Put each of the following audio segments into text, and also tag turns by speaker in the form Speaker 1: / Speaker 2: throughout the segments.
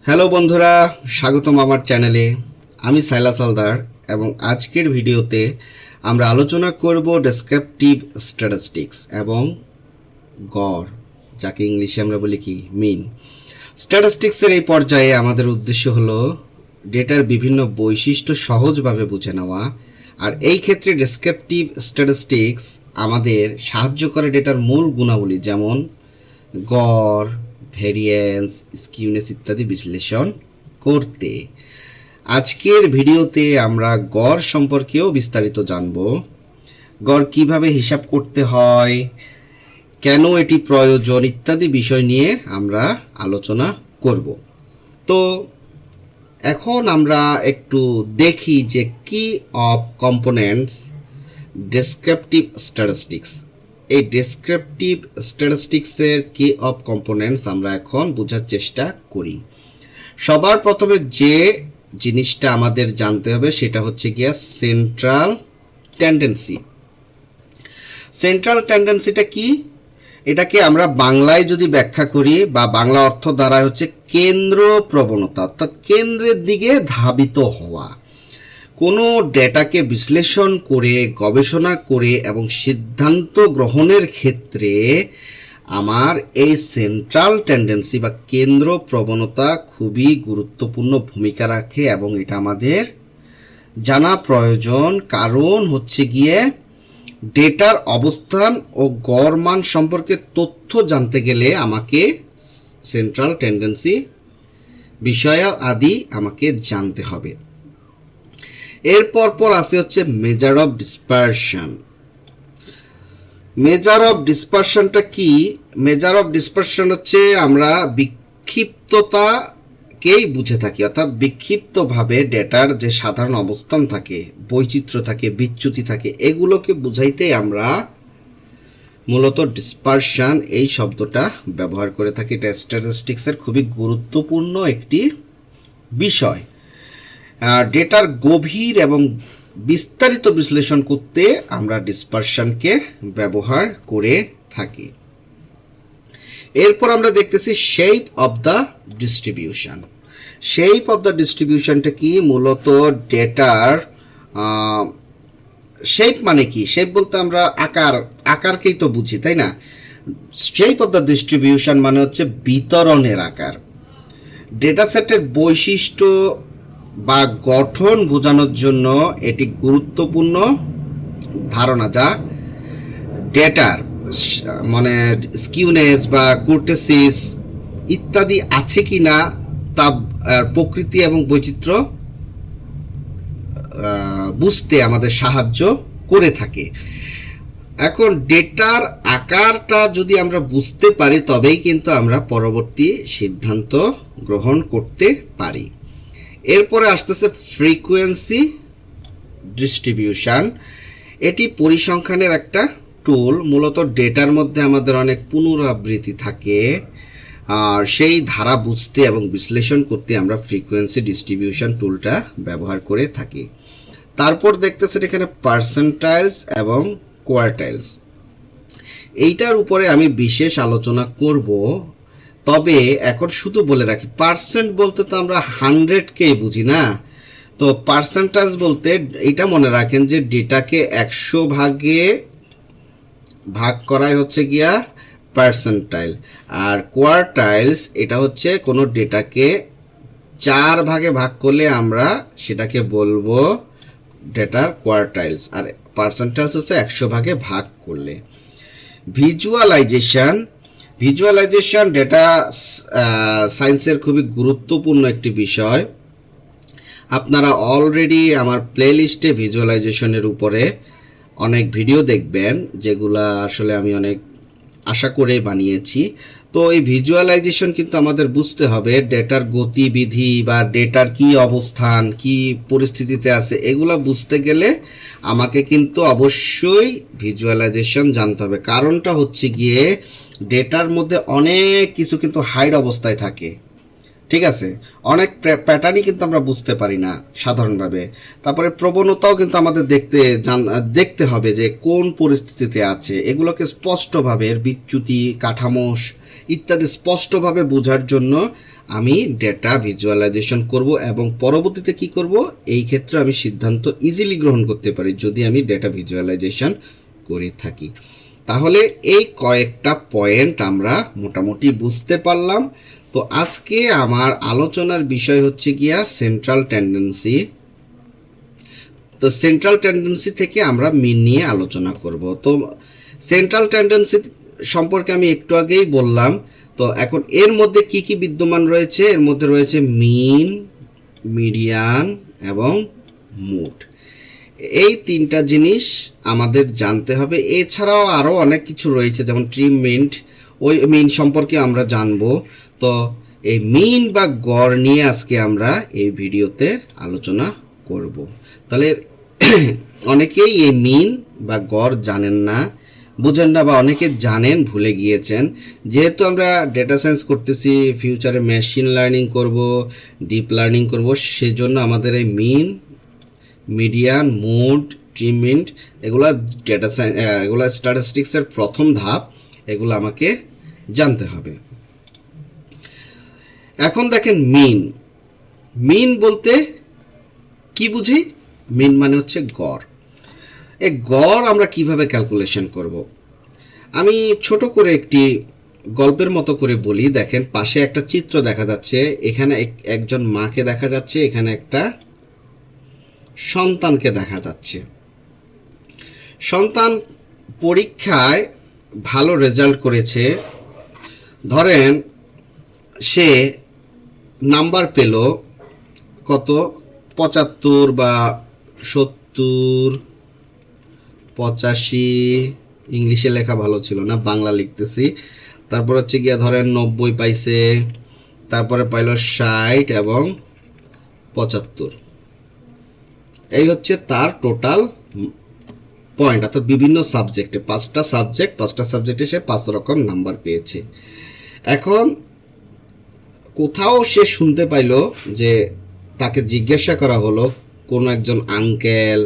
Speaker 1: Hello বন্ধুরা, স্বাগতম আমার চ্যানেলে। আমি সাইলাস হালদার এবং আজকের ভিডিওতে আমরা আলোচনা করব ডেসক্রিপটিভ স্ট্যাটিস্টিক্স এবং গড়, যাকে ইংলিশে আমরা বলি কি মিন। স্ট্যাটিস্টিক্সের এই পর্যায়ে আমাদের উদ্দেশ্য হলো ডেটার বিভিন্ন বৈশিষ্ট্য সহজভাবে বুঝে নেওয়া, আর এই ক্ষেত্রে ডেসক্রিপটিভ স্ট্যাটিস্টিক্স আমাদের সাহায্য করে ডেটার মূল গুণাবলী যেমন গড়, ভেরিয়েন্স, স্কিউনেস ইত্যাদি বিশ্লেষণ করতে। আজকের ভিডিওতে আমরা গড় সম্পর্কেও বিস্তারিত জানব। গড় কিভাবে হিসাব করতে হয়, কেন এটি প্রয়োজন ইত্যাদি বিষয় নিয়ে আমরা আলোচনা করব। তো এখন আমরা একটু দেখি যে কি অফ কম্পোনেন্টস ডেসক্রিপটিভ স্ট্যাটিস্টিক্স। এই ডেসক্রিপটিভ স্ট্যাটিস্টিক্সের কি অফ কম্পোনেন্টস আমরা এখন বোঝার চেষ্টা করি। সবার প্রথমে যে জিনিসটা আমাদের জানতে হবে সেটা হচ্ছে গিয়া সেন্ট্রাল টেন্ডেন্সি। সেন্ট্রাল টেন্ডেন্সিটা কি? এটাকে আমরা বাংলায় যদি ব্যাখ্যা করি বা বাংলা অর্থ দ্বারা হচ্ছে কেন্দ্র প্রবণতা, অর্থাৎ কেন্দ্রের দিকে ধাবিত হওয়া। কোনো ডেটাকে বিশ্লেষণ করে, গবেষণা করে এবং সিদ্ধান্ত গ্রহণের ক্ষেত্রে আমার এই সেন্ট্রাল টেন্ডেন্সি বা কেন্দ্র প্রবণতা খুবই গুরুত্বপূর্ণ ভূমিকা রাখে এবং এটা আমাদের জানা প্রয়োজন। কারণ হচ্ছে গিয়ে ডেটার অবস্থান ও গড় মান সম্পর্কে তথ্য জানতে গেলে আমাকে সেন্ট্রাল টেন্ডেন্সি বিষয় আদি আমাকে জানতে হবে। এরপর আছে হচ্ছে measure of dispersion. Measure of ডিসপারশনটা কি? মেজার অফ ডিসপারশন হচ্ছে আমরা বিক্ষিপ্ততাকেই বুঝে থাকি, অর্থাৎ বিক্ষিপ্তভাবে ডেটার যে সাধারণ অবস্থান থাকে, বৈচিত্র্য থাকে, বিচ্যুতি থাকে, এগুলোকে বুঝাইতে আমরা মূলত ডিসপারশন এই শব্দটা ব্যবহার করে থাকি। এটা স্ট্যাটিস্টিক্সের খুবই গুরুত্বপূর্ণ একটি বিষয়। ডেটার গভীর এবং বিস্তারিত বিশ্লেষণ করতে আমরা ডিসপারশনকে ব্যবহার করে থাকি। এরপর আমরা দেখতেছি shape of the distribution. Shape of the ডিস্ট্রিবিউশনটা কি? মূলত ডেটার শেপ মানে কি? শেপ বলতে আমরা আকারকেই তো বুঝি, তাই না? শেপ অফ দ্য ডিস্ট্রিবিউশন মানে হচ্ছে বিতরণের আকার। ডেটা সেটের বৈশিষ্ট্য বা গঠন বোঝানোর জন্য এটি গুরুত্বপূর্ণ ধারণা, যা ডেটার মানে স্কিউনেস বা কুর্টেসিস ইত্যাদি আছে কি না তা প্রকৃতি এবং বৈচিত্র্য বুঝতে আমাদের সাহায্য করে থাকে। এখন ডেটার আকারটা যদি আমরা বুঝতে পারি তবেই কিন্তু আমরা পরবর্তী সিদ্ধান্ত গ্রহণ করতে পারি। এরপরে আসতেছে ফ্রিকোয়েন্সি ডিস্ট্রিবিউশন। এটি পরিসংখ্যানের একটা টুল। মূলত ডেটার মধ্যে আমাদের অনেক পুনরাবৃত্তি থাকে, আর সেই ধারা বুঝতে এবং বিশ্লেষণ করতে আমরা ফ্রিকোয়েন্সি ডিস্ট্রিবিউশন টুলটা ব্যবহার করে থাকি। তারপর দেখতেছেন এখানে পার্সেন্টাইলস এবং কোয়ার্টাইলস। এইটার উপরে আমি বিশেষ আলোচনা করব, তবে এখন শুধু বলে রাখি পার্সেন্ট বলতে তো আমরা 100কেই বুঝি না। তো পার্সেন্টাইজ বলতে এটা মনে রাখেন যে ডেটাকে 100 ভাগে ভাগ করাই হচ্ছে গিয়া পার্সেন্টাইল, আর কোয়ার্টাইলস এটা হচ্ছে কোনো ডেটাকে 4 ভাগে ভাগ করলে আমরা সেটাকে বলবো ডেটার কোয়ার্টাইলস, আর পার্সেন্টাইলস হচ্ছে 100 ভাগে ভাগ করলে। ভিজুয়ালাইজেশন ডেটা সায়েন্সের খুবই গুরুত্বপূর্ণ একটি বিষয়। আপনারা অলরেডি আমার প্লেলিস্টে ভিজুয়ালাইজেশনের উপরে অনেক ভিডিও দেখবেন, যেগুলা আসলে আমি অনেক আশা করে বানিয়েছি। তো এই ভিজুয়ালাইজেশন কিন্তু আমাদের বুঝতে হবে ডেটার গতিবিধি বা ডেটার কি অবস্থান, কি পরিস্থিতিতে আছে, এগুলা বুঝতে গেলে আমাকে কিন্তু অবশ্যই ভিজুয়ালাইজেশন জানতে হবে। কারণটা হচ্ছে গিয়ে ডেটার মধ্যে অনেক কিছু কিন্তু হাইড অবস্থায় থাকে, ঠিক আছে? অনেক প্যাটার্নই কিন্তু আমরা বুঝতে পারি না সাধারণভাবে। তারপরে প্রবণতাও কিন্তু আমাদের দেখতে হবে যে কোন পরিস্থিতিতে আছে, এগুলোকে স্পষ্টভাবে বিচ্যুতি, কাঠামো ইত্যাদি স্পষ্টভাবে বোঝার জন্য আমি ডেটা ভিজুয়ালাইজেশন করব এবং পরবর্তীতে কি করব, এই ক্ষেত্রে আমি সিদ্ধান্ত ইজিলি গ্রহণ করতে পারি যদি আমি ডেটা ভিজুয়ালাইজেশন করে থাকি। তাহলে এই কয়েকটা পয়েন্ট আমরা মোটামুটি বুঝতে পারলাম। তো আজকে আমার আলোচনার বিষয় হচ্ছে গিয়া সেন্ট্রাল টেন্ডেন্সি। তো সেন্ট্রাল টেন্ডেন্সি থেকে আমরা মিন নিয়ে আলোচনা করব। তো সেন্ট্রাল টেন্ডেন্সি সম্পর্কে আমি একটু আগেই বললাম। তো এখন এর মধ্যে কি কি বিদ্যমান রয়েছে, এর মধ্যে রয়েছে মিন, মিডিয়ান এবং মোড। এই তিনটা জিনিস আমাদের জানতে হবে। এছাড়াও আরও অনেক কিছু রয়েছে, যেমন ট্রিম মিন্ট, ওই মিন সম্পর্কে আমরা জানবো। তো এই মিন বা গড় নিয়ে আজকে আমরা এই ভিডিওতে আলোচনা করব। তাহলে অনেকেই এই মিন বা গড় জানেন না, বুঝেন না, বা অনেকে জানেন ভুলে গিয়েছেন। যেহেতু আমরা ডেটা সায়েন্স করতেছি, ফিউচারে মেশিন লার্নিং করব, ডিপ লার্নিং করব, সেজন্য আমাদের এই মিন, মিডিয়ান, মোড, ট্রিম মিন্ট এগুলা ডেটা সায়েন্স, এগুলা স্ট্যাটিস্টিক্সের প্রথম ধাপ, এগুলো আমাকে জানতে হবে। এখন দেখেন মিন, মিন বলতে কি বুঝি? মিন মানে হচ্ছে গড়। এই গড় আমরা কিভাবে ক্যালকুলেশন করব? আমি ছোট করে একটি গল্পের মতো করে বলি। দেখেন পাশে একটা চিত্র দেখা যাচ্ছে, এখানে একজন মাকে দেখা যাচ্ছে, এখানে একটা সন্তানকে দেখা যাচ্ছে। সন্তান পরীক্ষায় ভালো রেজাল্ট করেছে, ধরেন সে নাম্বার পেল কত, 75 বা 70, 85, ইংলিশে লেখা ভালো ছিল না, বাংলা লিখতেছি। তারপর হচ্ছে গিয়া ধরেন 90 পাইছে, তারপরে পাইল 60 এবং 75। এই হচ্ছে তার টোটাল পয়েন্ট, অর্থাৎ বিভিন্ন সাবজেক্টে, 5টা সাবজেক্টে সে 5 রকম নাম্বার পেয়েছে। এখন কোথাও সে শুনতে পাইল যে তাকে জিজ্ঞাসা করা হলো, কোনো একজন আঙ্কেল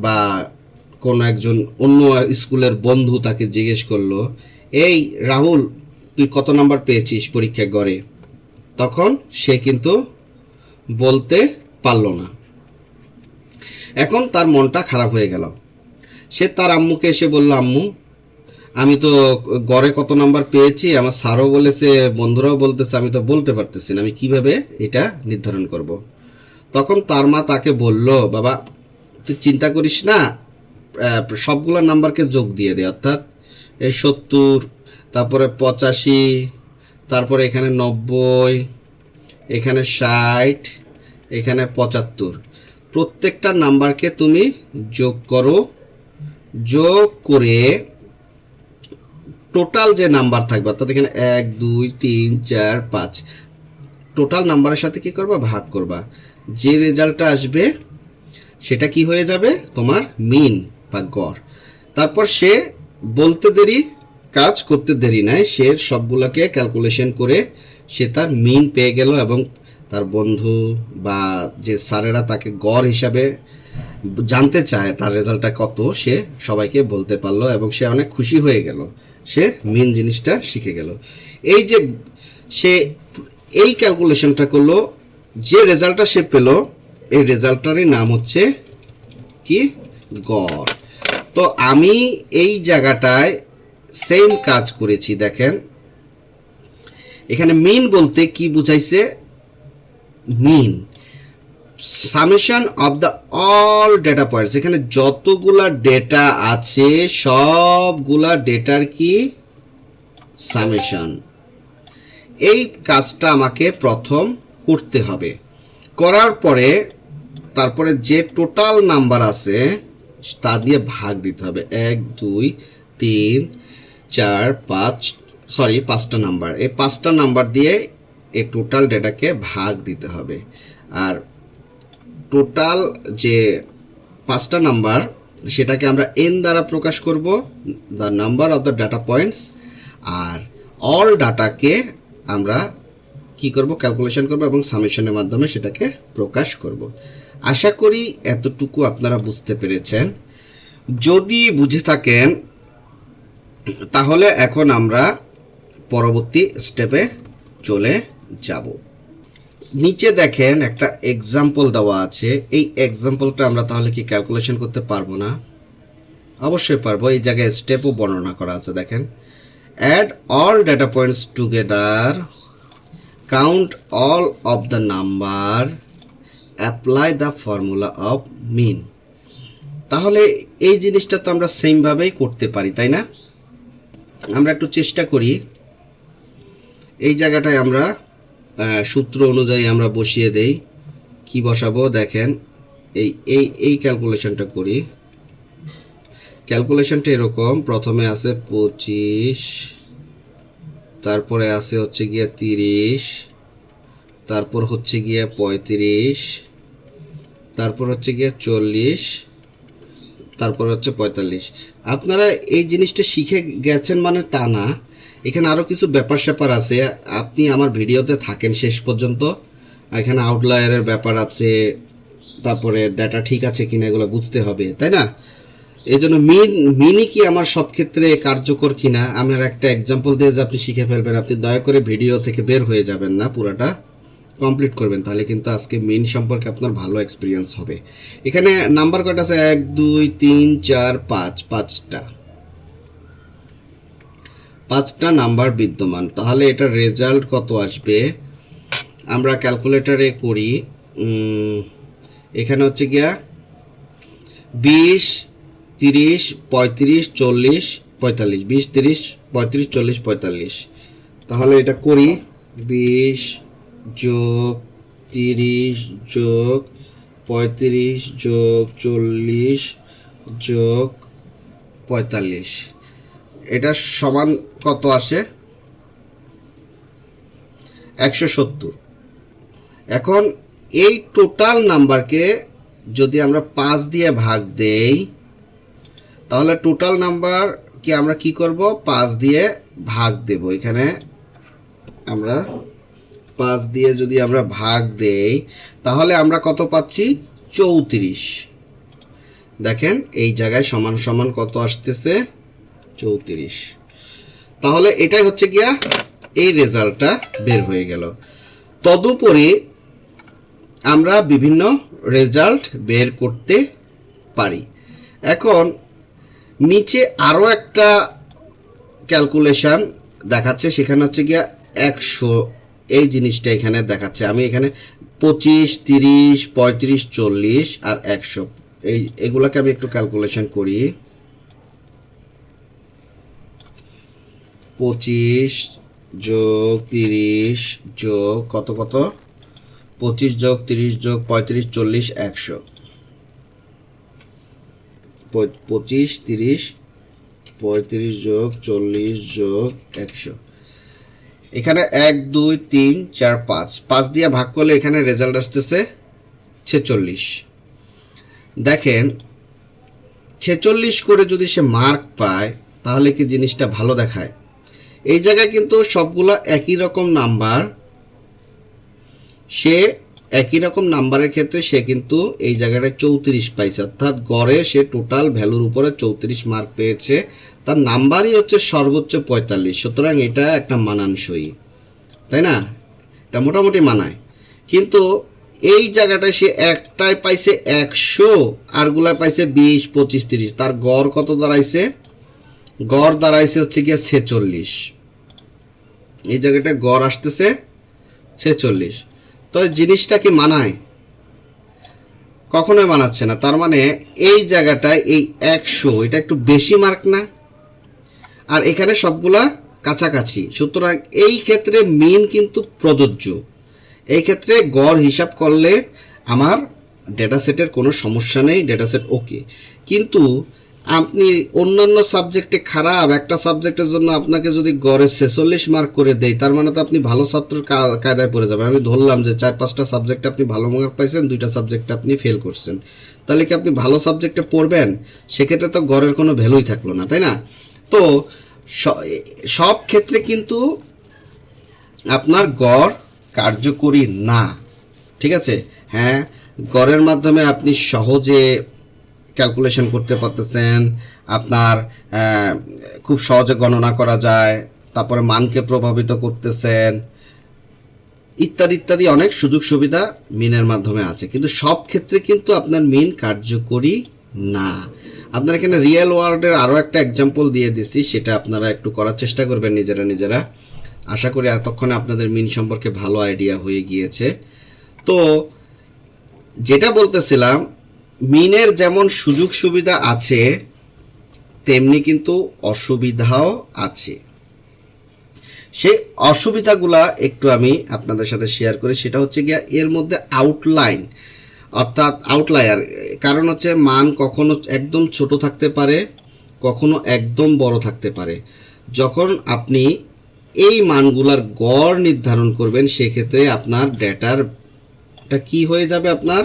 Speaker 1: বা কোনো একজন অন্য স্কুলের বন্ধু তাকে জিজ্ঞেস করলো, এই রাহুল, তুই কত নাম্বার পেয়েছিস পরীক্ষায় গড়ে? তখন সে কিন্তু বলতে পারল না। এখন তার মনটা খারাপ হয়ে গেল। সে তার আম্মুকে এসে বলল, আম্মু, আমি তো গড়ে কত নাম্বার পেয়েছি, আমার স্যারও বলেছে, বন্ধুরাও বলতেছে, আমি তো বলতে পারতেছি না, আমি কিভাবে এটা নির্ধারণ করব? তখন তার মা তাকে বলল, বাবা, তুই চিন্তা করিস না, সবগুলো নাম্বারকে যোগ দিয়ে দে, অর্থাৎ এই 70, তারপরে 85, তারপরে এখানে 90, এখানে 60, এখানে 75, প্রত্যেকটা নাম্বারকে তুমি যোগ করো। যোগ করে টোটাল যে নাম্বার থাকবে, অর্থাৎ এখানে 1 2 3 4 5, টোটাল নাম্বারের সাথে কি করবা, ভাগ করবা। যে রেজাল্টটা আসবে সেটা কি হয়ে যাবে, তোমার মিন বা গড়। তারপর সে বলতে দেরি, কাজ করতে দেরি নাই, সে সবগুলোকে ক্যালকুলেশন করে সে তার মিন পেয়ে গেল এবং তার বন্ধু বা যে স্যারেরা তাকে গড় হিসাবে জানতে চায় তার রেজাল্টটা কত, সে সবাইকে বলতে পারলো এবং সে অনেক খুশি হয়ে গেল, সে মিন জিনিসটা শিখে গেল। এই যে সে এই ক্যালকুলেশনটা করলো, যে রেজাল্টটা সে পেল, এই রেজাল্টটারই নাম হচ্ছে কি, গড়। তো আমি এই জায়গাটায় সেম কাজ করেছি। দেখেন এখানে মিন বলতে কি বুঝাইছে, mean summation of the all data points, এখানে যতগুলা ডেটা আছে সবগুলা ডেটার কি সামেশন। এই কাজটা আমাকে প্রথম করতে হবে। করার পরে তারপরে যে টোটাল নাম্বার আছে তা দিয়ে ভাগ দিতে হবে। 1 2 3 4 5, সরি 5টা নাম্বার, এই 5টা নাম্বার দিয়ে এই টোটাল ডেটাকে ভাগ দিতে হবে। আর টোটাল যে 5টা নাম্বার সেটাকে আমরা n দ্বারা প্রকাশ করব, the number of the data points. আর অল ডাটাকে আমরা কি করব, ক্যালকুলেশন করব এবং সামেশনের মাধ্যমে সেটাকে প্রকাশ করব। আশা করি এতটুকু আপনারা বুঝতে পেরেছেন। যদি বুঝে থাকেন তাহলে এখন আমরা পরবর্তী স্টেপে চলে যাব। নিচে দেখেন একটা এক্সাম্পল দেওয়া আছে। এই এক্সাম্পলটা আমরা তাহলে কি ক্যালকুলেশন করতে পারবো না? অবশ্যই পারবো। এই জায়গায় স্টেপও বর্ণনা করা আছে, দেখেন। Add all data points together, count all of the number, apply the formula of mean. তাহলে এই জিনিসটা তো আমরা সেমভাবেই করতে পারি, তাই না? আমরা একটু চেষ্টা করি। এই জায়গাটায় আমরা সূত্র অনুযায়ী আমরা বসিয়ে দেই। কি বসাবো দেখেন, এই এই এই ক্যালকুলেশনটা করি। ক্যালকুলেশনটা এরকম, প্রথমে আছে 25, তারপরে আছে হচ্ছে গিয়ে 30, তারপর হচ্ছে গিয়ে 35, তারপর হচ্ছে গিয়ে 40, তারপর হচ্ছে 45। আপনারা এই জিনিসটা শিখে গেছেন মানে তা না, এখানে আরও কিছু ব্যাপার স্যাপার আছে। আপনি আমার ভিডিওতে থাকেন শেষ পর্যন্ত। এখানে আউটলায়ারের ব্যাপার আছে, তারপরে ডাটা ঠিক আছে কিনা এগুলো বুঝতে হবে, তাই না? এই জন্য মিনি কি আমার সব ক্ষেত্রে কার্যকর কিনা আমার একটা এক্সাম্পল দিয়ে যে আপনি শিখে ফেলবেন, আপনি দয়া করে ভিডিও থেকে বের হয়ে যাবেন না, পুরাটা কমপ্লিট করবেন। তাহলে কিন্তু আজকে মিন সম্পর্কে আপনার ভালো এক্সপিরিয়েন্স হবে। এখানে নাম্বার কয়টা আছে? 1 2 3 4 5, পাঁচটা নাম্বার বিদ্যমান। তাহলে এটার রেজাল্ট কত আসবে আমরা ক্যালকুলেটরে করি। এখানে হচ্ছে গিয়া 20 30 35 40 45, 20 30 35 40 45। তাহলে এটা করি, 20 যোগ 30 যোগ 35 যোগ 40 যোগ 45, এটা সমান কত আসে? 170। এখন এই টোটাল নাম্বারকে যদি আমরা 5 দিয়ে ভাগ দেই, তাহলে টোটাল নাম্বার কি আমরা কি করব? 5 দিয়ে ভাগ দেব। এখানে আমরা 5 দিয়ে যদি আমরা ভাগ দেই, তাহলে আমরা কত পাচ্ছি? 34। দেখেন এই জায়গায় সমান সমান কত আসতেছে? 34। তাহলে এটাই হচ্ছে গিয়া এই রেজাল্টটা বের হয়ে গেল। তদুপরি আমরা বিভিন্ন রেজাল্ট বের করতে পারি। এখন নিচে আরও একটা ক্যালকুলেশন দেখাচ্ছে, সেখানে হচ্ছে গিয়া 100। এই জিনিসটা এখানে দেখাচ্ছে। আমি এখানে 25 30 35 40 আর 100, এগুলোকে আমি একটু ক্যালকুলেশন করি। 25 যোগ 30 যোগ কত কত, 25 যোগ 30 যোগ 35 40 100, 25 30 35 যোগ 40 যোগ 100। এখানে 1 2 3 4 5 দিয়ে ভাগ করলে এখানে রেজাল্ট আসতেছে 46। দেখেন 46 করে যদি সে মার্ক পায় তাহলে কি জিনিসটা ভালো দেখায়? এই জায়গায় কিন্তু সবগুলো একই রকম নাম্বার, সে একই রকম নাম্বারের ক্ষেত্রে সে কিন্তু এই জায়গাটায় 34 পাইছে, অর্থাৎ গড়ে সে টোটাল ভ্যালুর উপরে 34 মার্ক পেয়েছে। তার নাম্বারই হচ্ছে সর্বোচ্চ 45। সুতরাং এটা একটা মানানসই, তাই না? এটা মোটামুটি মানায়। কিন্তু এই জায়গাটায় সে একটাই পাইছে 100, আরগুলা পাইছে 20 25 30। তার গড় কত দাঁড়াইছে? গড় দাঁড়াইছে হচ্ছে গিয়ে 46। এই জায়গাটায় গড় আসতেছে 46। তো জিনিসটা কি মানায়? কখনোই মানাচ্ছে না। তার মানে এই জায়গাটায় এই 100 এটা একটু বেশি মার্ক না? আর এখানে সবগুলা কাছাকাছি। সুতরাং এই ক্ষেত্রে মিন কিন্তু প্রযোজ্য। এই ক্ষেত্রে গড় হিসাব করলে আমার ডেটা সেটের কোনো সমস্যা নেই, ডেটা সেট ওকে। কিন্তু আপনি অন্যান্য সাবজেক্টে খারাপ, একটা সাবজেক্টের জন্য আপনাকে যদি গড়ে 46 মার্ক করে দেয়, তার মানে তো আপনি ভালো ছাত্রের কায়দায় পড়ে যাবেন। আমি ধরলাম যে 4-5টা সাবজেক্টে আপনি ভালো মার্ক পাইছেন, 2টা সাবজেক্টে আপনি ফেল করছেন, তাহলে কি আপনি ভালো সাবজেক্টে পড়বেন? সেক্ষেত্রে তো গড়ের কোনো ভ্যালুই থাকলো না, তাই না? তো সব ক্ষেত্রে কিন্তু আপনার গড় কার্যকরী না, ঠিক আছে? হ্যাঁ, গড়ের মাধ্যমে আপনি সহজে ক্যালকুলেশন করতে পারতেছেন, আপনার খুব সহজে গণনা করা যায়, তারপরে মানকে প্রভাবিত করতেছেন, ইত্যাদি ইত্যাদি অনেক সুযোগ সুবিধা মিনের মাধ্যমে আছে, কিন্তু সব ক্ষেত্রে কিন্তু আপনার মিন কার্যকরী না। আপনার এখানে রিয়েল ওয়ার্ল্ডের আরও একটা এক্সাম্পল দিয়ে দিচ্ছি, সেটা আপনারা একটু করার চেষ্টা করবেন নিজেরা। আশা করি এতক্ষণে আপনাদের মিন সম্পর্কে ভালো আইডিয়া হয়ে গিয়েছে। তো যেটা বলতেছিলাম, মিনের যেমন সুযোগ সুবিধা আছে তেমনি কিন্তু অসুবিধাও আছে। সেই অসুবিধাগুলা একটু আমি আপনাদের সাথে শেয়ার করি। সেটা হচ্ছে গিয়া এর মধ্যে আউটলাইন অর্থাৎ আউটলায়ার, কারণ হচ্ছে মান কখনো একদম ছোট থাকতে পারে, কখনো একদম বড় থাকতে পারে। যখন আপনি এই মানগুলার গড় নির্ধারণ করবেন সেক্ষেত্রে আপনার ডেটারটা কি হয়ে যাবে, আপনার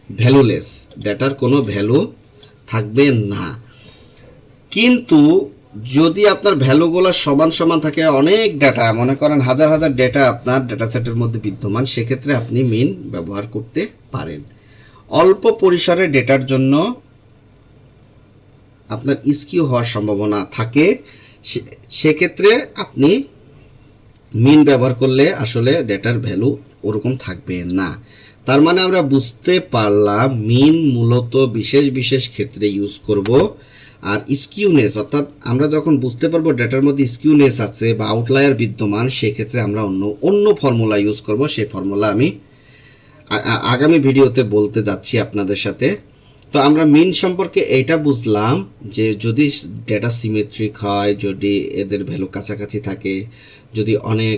Speaker 1: ভ্যালুলেস, ডেটার কোনো ভ্যালু থাকবে না। কিন্তু যদি আপনার ভ্যালুগুলো সমান সমান থাকে, অনেক ডেটা, মনে করেন হাজার হাজার ডেটা আপনার ডেটা সেটের মধ্যে বিদ্যমান, সেক্ষেত্রে আপনি মিন ব্যবহার করতে পারেন। অল্প পরিসরে ডেটার জন্য আপনার স্কিউ হওয়ার সম্ভাবনা থাকে, সেক্ষেত্রে আপনি মিন ব্যবহার করলে আসলে ডেটার ভ্যালু ওরকম থাকবে না। তার মানে আমরা বুঝতে পারলাম মিন মূলত বিশেষ বিশেষ ক্ষেত্রে ইউজ করব। আর স্কিউনেস, অর্থাৎ আমরা যখন বুঝতে পারবো ডেটার মধ্যে স্কিউনেস আছে বা আউটলায়ার বিদ্যমান, সেক্ষেত্রে আমরা অন্য ফর্মুলা ইউজ করব। সেই ফর্মুলা আমি আগামী ভিডিওতে বলতে যাচ্ছি আপনাদের সাথে। তো আমরা মিন সম্পর্কে এইটা বুঝলাম যে যদি ডেটা সিমেট্রিক হয়, যদি এদের ভ্যালু কাছাকাছি থাকে, যদি অনেক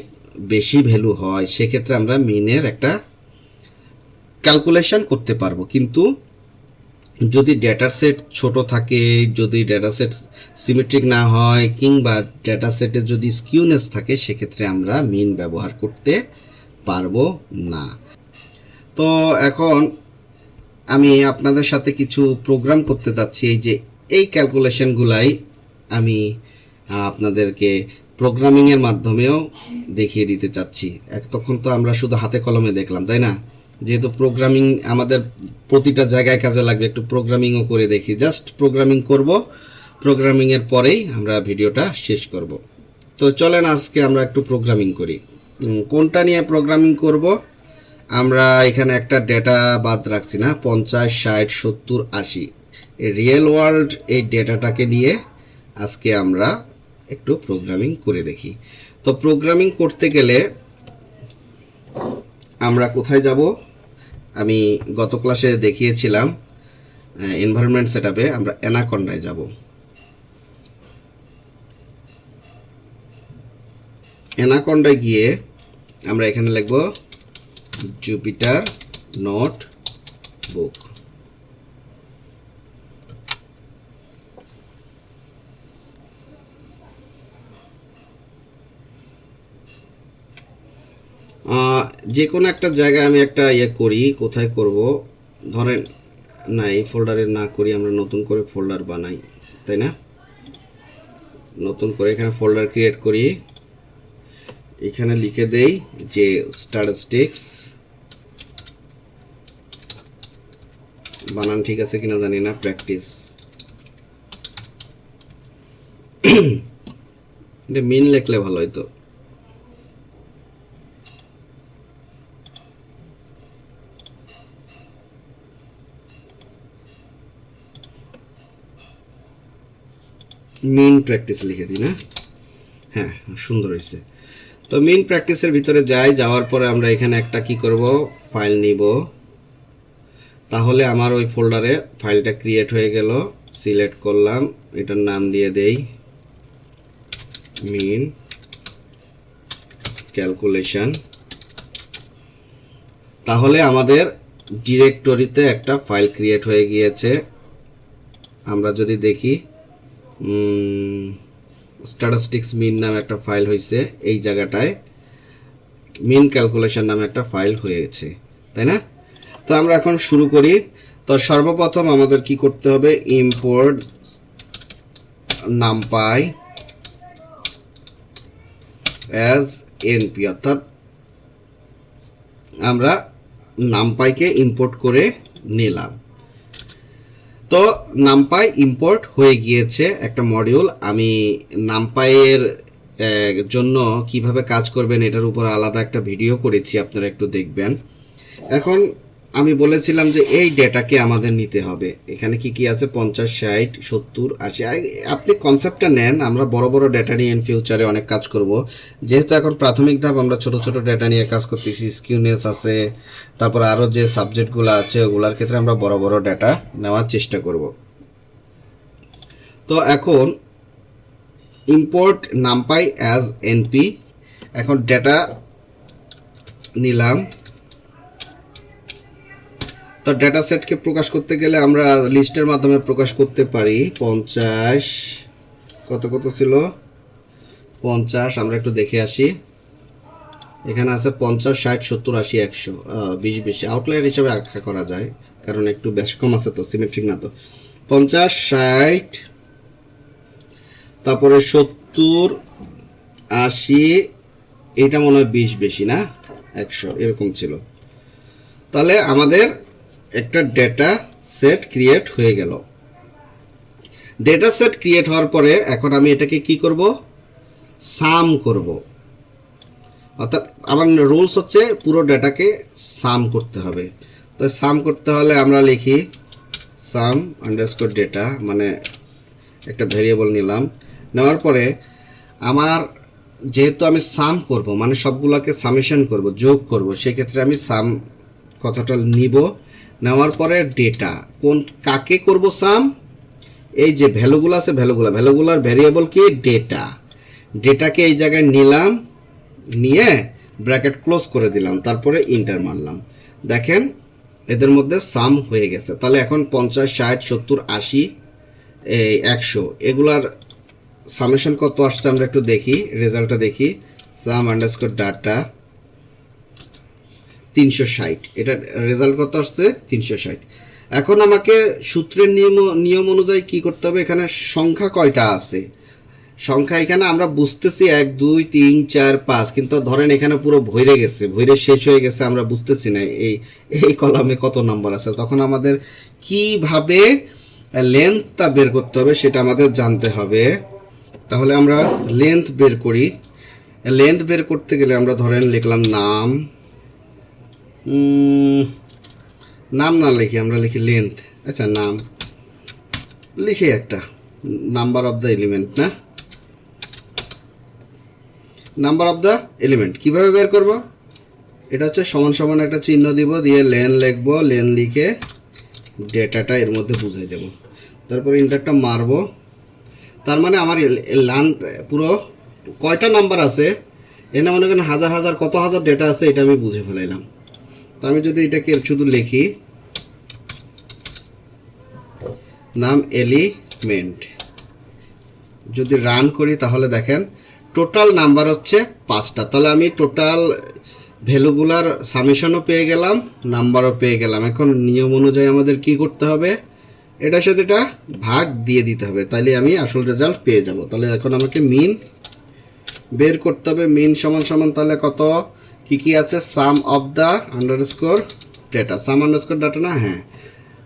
Speaker 1: বেশি ভ্যালু হয়, সেক্ষেত্রে আমরা মিনের একটা ক্যালকুলেশন করতে পারবো। কিন্তু যদি ডেটা সেট ছোট থাকে, যদি ডেটা সেট সিমেট্রিক না হয়, কিংবা ডেটা সেটে যদি স্কিউনেস থাকে, সেক্ষেত্রে আমরা মিন ব্যবহার করতে পারবো না। তো এখন আমি আপনাদের সাথে কিছু প্রোগ্রাম করতে যাচ্ছি। এই ক্যালকুলেশনগুলাই আমি আপনাদেরকে প্রোগ্রামিংয়ের মাধ্যমেও দেখিয়ে দিতে চাচ্ছি। তখন তো আমরা শুধু হাতে কলমে দেখলাম, তাই না? যেহেতু প্রোগ্রামিং আমাদের প্রতিটা জায়গায় কাজে লাগবে, একটু প্রোগ্রামিংও করে দেখি। জাস্ট প্রোগ্রামিং করব, প্রোগ্রামিংয়ের পরেই আমরা ভিডিওটা শেষ করব। তো চলেন আজকে আমরা একটু প্রোগ্রামিং করি। কোনটা নিয়ে প্রোগ্রামিং করব? আমরা এখানে একটা ডেটা বাদ রাখছি না, 50, 60, 70, 80 রিয়েল ওয়ার্ল্ড এই ডেটাটাকে নিয়ে আজকে আমরা একটু প্রোগ্রামিং করে দেখি। তো প্রোগ্রামিং করতে গেলে আমরা কোথায় যাব? আমি গত ক্লাসে দেখিয়েছিলাম এনভায়রনমেন্ট সেটআপে আমরা অ্যানাকন্ডায় যাব। অ্যানাকন্ডায় গিয়ে আমরা এখানে লিখব জুপিটার নোটবুক। যে কোনো একটা জায়গায় আমি একটা করি, কোথায় করব? ধরেন না, এই ফোল্ডারে না করি, আমরা নতুন করে ফোল্ডার বানাই, তাই না? নতুন করে এখানে ফোল্ডার ক্রিয়েট করি, এখানে লিখে দেই যে স্ট্যাটিস্টিক্স, বানান ঠিক আছে কিনা জানি না, প্র্যাকটিস। এটা মিন লিখলে ভালো হইতো। মিন প্র্যাকটিস লিখে দিই না? হ্যাঁ, সুন্দর হয়েছে। তো মিন প্র্যাকটিসের ভিতরে যাওয়ার পরে আমরা এখানে একটা কি করব, ফাইল নিব। তাহলে আমার ওই ফোল্ডারে ফাইলটা ক্রিয়েট হয়ে গেল। সিলেক্ট করলাম, এটার নাম দিয়ে দেই মিন ক্যালকুলেশন। তাহলে আমাদের ডিরেক্টরিতে একটা ফাইল ক্রিয়েট হয়ে গিয়েছে। আমরা যদি দেখি স্ট্যাটিস্টিক্স মিন নামে একটা ফাইল হয়েছে, এই জায়গাটায় মিন ক্যালকুলেশন নামে একটা ফাইল হয়েছে, তাই না? তো আমরা এখন শুরু করি। তো সর্বপ্রথম আমাদের কি করতে হবে, ইম্পোর্ট নামপাই অ্যাজ এনপি, অর্থাৎ আমরা নামপাইকে ইম্পোর্ট করে নিলাম। তো নামপাই ইম্পোর্ট হয়ে গিয়েছে একটা মডিউল। আমি নামপাইয়ের জন্য কিভাবে কাজ করবেন এটার উপর আলাদা একটা ভিডিও করেছি, আপনারা একটু দেখবেন। এখন আমি বলেছিলাম যে এই ডেটাকে আমাদের নিতে হবে। এখানে কি কি আছে 50, 60, 70, 80। আপনি কনসেপ্টটা নেন, আমরা বড় বড় ডেটা নিয়ে ইন ফিউচারে অনেক কাজ করব। যেহেতু এখন প্রাথমিক ধাপ আমরা ছোট ছোট ডেটা নিয়ে কাজ করতেছি, স্কিউনেস আছে, তারপর আরও যে সাবজেক্টগুলো আছে ওগুলোর ক্ষেত্রে আমরা বড় বড় ডেটা নেওয়ার চেষ্টা করব। তো এখন ইম্পোর্ট নামপাই অ্যাজ এনপি, এখন ডেটা নিলাম। তো ডেটা সেটকে প্রকাশ করতে গেলে আমরা লিস্টের মাধ্যমে প্রকাশ করতে পারি। 50 কত কত ছিল 50, আমরা একটু দেখে আসি। এখানে আছে 50, 60, 70, 80, 100, 20 বেশি আউটলায়ার হিসাবে আখ্যা করা যায়, কারণ একটু বেশ কম আছে তো, সিমেট্রিক না তো। 50, 60, তারপরে 70, 80, এটা মনে হয় 20 বেশি না, 100 এরকম ছিল। তাহলে আমাদের একটা ডেটা সেট ক্রিয়েট হয়ে গেল। ডেটা সেট ক্রিয়েট হওয়ার পরে এখন আমি এটাকে কি করব, সাম করব। অর্থাৎ আমার রুলস হচ্ছে পুরো ডেটাকে সাম করতে হবে। তো সাম করতে হলে আমরা লিখি সাম আন্ডারস্কোর ডেটা, মানে একটা ভেরিয়েবল নিলাম। নেওয়ার পরে আমার যেহেতু আমি সাম করব, মানে সবগুলোকে সামেশন করব, যোগ করব, সেক্ষেত্রে আমি সাম কথাটা নিব। নেওয়ার পরে ডেটা কোন কাকে করব সাম, এই যে ভ্যালুগুলো আছে ভ্যালুগুলার ভেরিয়েবল কি ডেটা, ডেটাকে এই জায়গায় নিলাম, নিয়ে ব্র্যাকেট ক্লোজ করে দিলাম, তারপরে ইন্টার মারলাম। দেখেন এদের মধ্যে সাম হয়ে গেছে। তাহলে এখন 50, 60, 70, 80, 100 এগুলার সামেশন কত আসছে আমরা একটু দেখি, রেজাল্টটা দেখি। সাম আন্ডারস্কোর ডাটা 360, এটা রেজাল্ট কত আসছে 360। এখন আমাকে সূত্রের নিয়ম অনুযায়ী কি করতে হবে, এখানে সংখ্যা কয়টা আছে, সংখ্যা এখানে আমরা বুঝতেছি 1, 2, 3, 4, 5, কিন্তু ধরেন এখানে পুরো ভরে গেছে, ভরে শেষ হয়ে গেছে, আমরা বুঝতেছি না এই কলামে কত নাম্বার আছে। তখন আমাদের কিভাবে লেন্থটা বের করতে হবে সেটা আমাদের জানতে হবে। তাহলে আমরা লেন্থ বের করি। লেন্থ বের করতে গেলে আমরা ধরেন লিখলাম নাম, নাম না লিখি আমরা লিখি লেন্থ। আচ্ছা নাম লিখে একটা নাম্বার অফ দ্য এলিমেন্ট, না নাম্বার অফ দ্য এলিমেন্ট কিভাবে বের করব, এটা হচ্ছে সমান সমান একটা চিহ্ন দিব, দিয়ে লেন লিখবো, লেন লিখে ডেটাটা এর মধ্যে বুঝাই দেব, তারপরে ইন্টারটা মারবো। তার মানে আমার লান পুরো কয়টা নাম্বার আছে এনে মনে করেন হাজার হাজার কত হাজার ডেটা আছে এটা আমি বুঝে ফেলাইলাম। তো আমি যদি এটাকে শুধু লিখি নাম এলিমেন্ট, যদি রান করি তাহলে দেখেন টোটাল নাম্বার হচ্ছে 5টা। তাহলে আমি টোটাল ভ্যালুগুলার সামেশনও পেয়ে গেলাম, নাম্বারও পেয়ে গেলাম। এখন নিয়ম অনুযায়ী আমাদের কি করতে হবে, এটার সাথে এটা ভাগ দিয়ে দিতে হবে, তাহলে আমি আসল রেজাল্ট পেয়ে যাব। তাহলে এখন আমাকে মিন বের করতে হবে। মিন সমান সমান তাহলে কত কি কি আছে, sum of the underscore data, sum underscore data না, হ্যাঁ।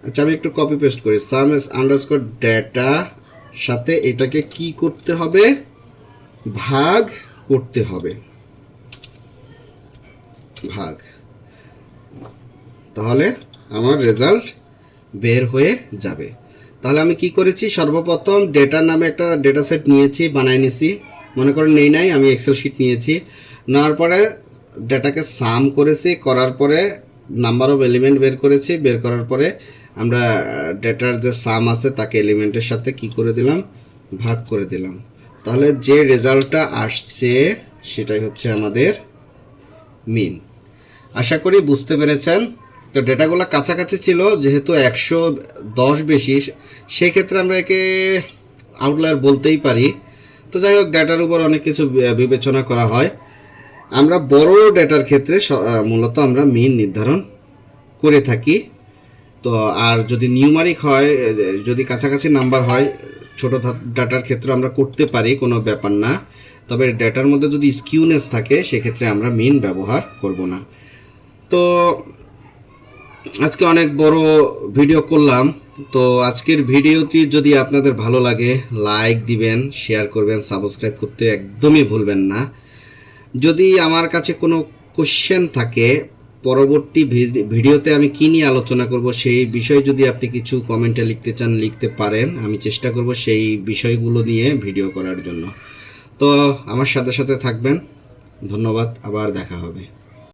Speaker 1: আচ্ছা আমি একটু কপি পেস্ট করি, সাম আন্ডারস্কোর ডেটা সাথে এটাকে কি করতে হবে, ভাগ করতে হবে, ভাগ। তাহলে আমার রেজাল্ট বের হয়ে যাবে। তাহলে আমি কি করেছি, সর্বপ্রথম ডেটা নামে একটা ডেটা সেট নিয়েছি, বানাই নিয়েছি, মনে করেন নাই আমি এক্সেল শিট নিয়েছি, নেওয়ার পরে ডেটাকে সাম করেছি, করার পরে নাম্বার অফ এলিমেন্ট বের করেছি, বের করার পরে আমরা ডেটার যে সাম আছে তাকে এলিমেন্টের সাথে কি করে দিলাম, ভাগ করে দিলাম। তাহলে যে রেজাল্টটা আসছে সেটাই হচ্ছে আমাদের মিন। আশা করি বুঝতে পেরেছেন। তো ডেটাগুলো কাছাকাছি ছিল, যেহেতু 110 বেশি, সেক্ষেত্রে আমরা একে আউটলায়ার বলতেই পারি। তো যাই হোক, ডেটার উপর অনেক কিছু বিবেচনা করা হয়। আমরা বড় ডেটার ক্ষেত্রে মূলত আমরা মিন নির্ধারণ করে থাকি। তো আর যদি নিউমারিক হয়, যদি কাছাকাছি নাম্বার হয়, ছোট ডাটার ক্ষেত্রে আমরা করতে পারি, কোনো ব্যাপার না। তবে ডেটার মধ্যে যদি স্কিউনেস থাকে সেক্ষেত্রে আমরা মিন ব্যবহার করব না। তো আজকে অনেক বড় ভিডিও করলাম, তো আজকের ভিডিওটি যদি আপনাদের ভালো লাগে লাইক দিবেন, শেয়ার করবেন, সাবস্ক্রাইব করতে একদমই ভুলবেন না। যদি আমার কাছে কোনো কোশ্চেন থাকে, পরবর্তী ভিডিওতে আমি কী নিয়ে আলোচনা করব সেই বিষয়ে যদি আপনি কিছু কমেন্টে লিখতে চান লিখতে পারেন। আমি চেষ্টা করব সেই বিষয়গুলো নিয়ে ভিডিও করার জন্য। তো আমার সাথে সাথে থাকবেন। ধন্যবাদ, আবার দেখা হবে।